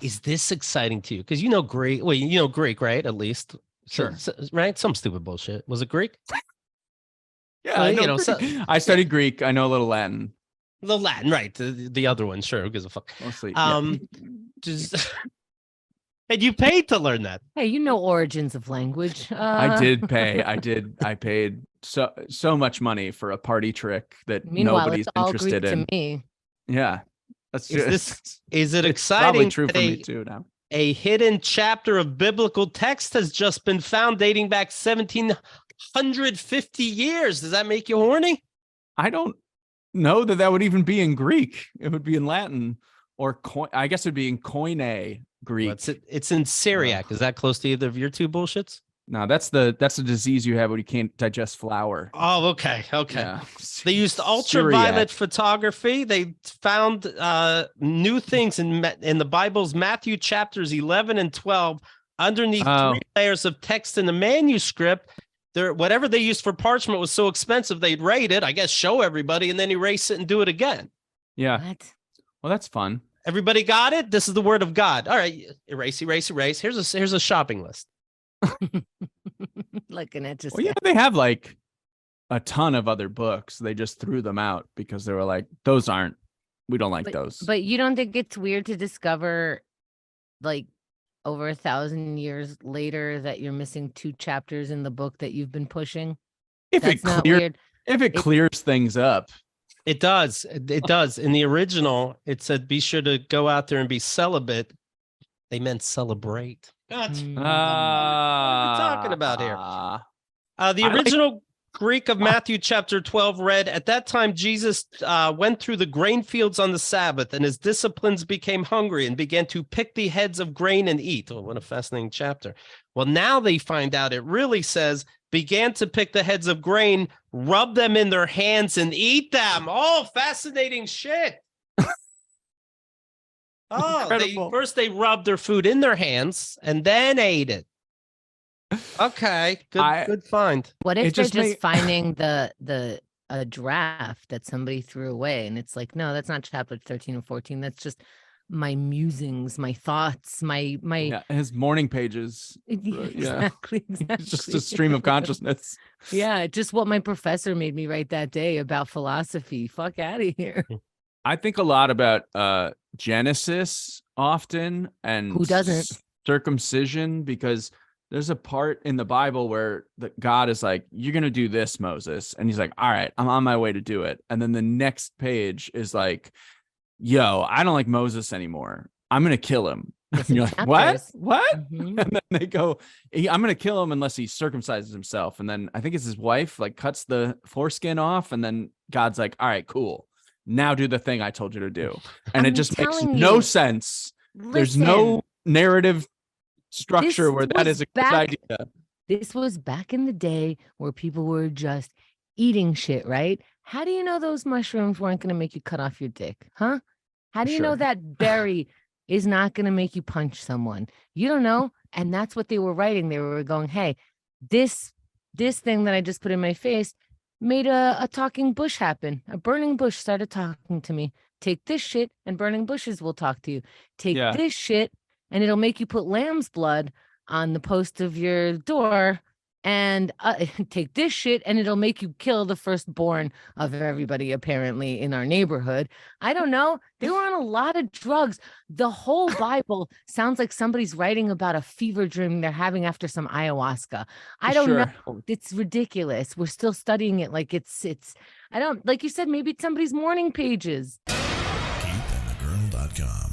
Is this exciting to you? Because you know Greek. Well, you know Greek, right? At least. Sure. Right? Some stupid bullshit. Was it Greek? Yeah, I know Greek. I studied Greek. I know a little Latin. The Latin, right? The other one, sure. Who gives a fuck? Mostly. Just and you paid to learn that. Hey, you know origins of language. I did pay. I paid so much money for a party trick that Meanwhile, nobody's it's all interested Greek in. to me. Yeah, that's Is it it's exciting? probably true for me too now. A hidden chapter of biblical text has just been found dating back 1750 years. Does that make you horny? I don't know that would even be in Greek. It would be in Latin or I guess it'd be in Koine Greek. Well, it's in Syriac. Is that close to either of your two bullshits? No, that's the disease you have when you can't digest flour. Oh, okay. Yeah. They used ultraviolet photography. They found new things in the Bible's Matthew chapters 11 and 12 underneath 3 layers of text in the manuscript. Whatever they used for parchment was so expensive, they'd rate it, I guess, show everybody, and then erase it and do it again. Yeah. What? Well, that's fun. Everybody got it? This is the word of God. All right, erase. Here's a shopping list. Like an etch. Well, yeah, they have like a ton of other books. They just threw them out because they were like, we don't like those. But you don't think it's weird to discover, like, over 1,000 years later that you're missing 2 chapters in the book that you've been pushing? If it clears things up. It does. It does. In the original, it said, be sure to go out there and be celibate. They meant celebrate. God, what are we talking about here? The original Greek of Matthew chapter 12 read, at that time, Jesus went through the grain fields on the Sabbath, and his disciples became hungry and began to pick the heads of grain and eat. Oh, what a fascinating chapter. Well, now they find out it really says, began to pick the heads of grain, rub them in their hands, and eat them. Oh, fascinating shit. First they rubbed their food in their hands and then ate it. Okay, good find. What if they're just finding the draft that somebody threw away, and it's like, no, that's not chapter 13 and 14. That's just my musings, my thoughts, my his morning pages. Exactly. It's just a stream of consciousness. Yeah, just what my professor made me write that day about philosophy. Fuck out of here. I think a lot about Genesis often, and who doesn't? Circumcision, because there's a part in the Bible where God is like, you're going to do this, Moses. And he's like, all right, I'm on my way to do it. And then the next page is like, yo, I don't like Moses anymore. I'm going to kill him. And you're like, what? Mm-hmm. And then they go, I'm going to kill him unless he circumcises himself. And then I think it's his wife, like, cuts the foreskin off. And then God's like, all right, cool. Now do the thing I told you to do. And it just makes no sense. There's no narrative structure where that is a good idea. This was back in the day where people were just eating shit, right? How do you know those mushrooms weren't going to make you cut off your dick? Huh? How do you know that berry is not going to make you punch someone? You don't know. And that's what they were writing. They were going, hey, this thing that I just put in my face made a talking bush happen. A burning bush started talking to me. Take this shit and burning bushes will talk to you. Take this shit and it'll make you put lamb's blood on the post of your door, and take this shit and it'll make you kill the firstborn of everybody apparently in our neighborhood. I don't know. They were on a lot of drugs. The whole Bible sounds like somebody's writing about a fever dream they're having after some ayahuasca. I don't know. It's ridiculous. We're still studying it like it's I don't, like you said, maybe it's somebody's morning pages. KeithAndTheGirl.com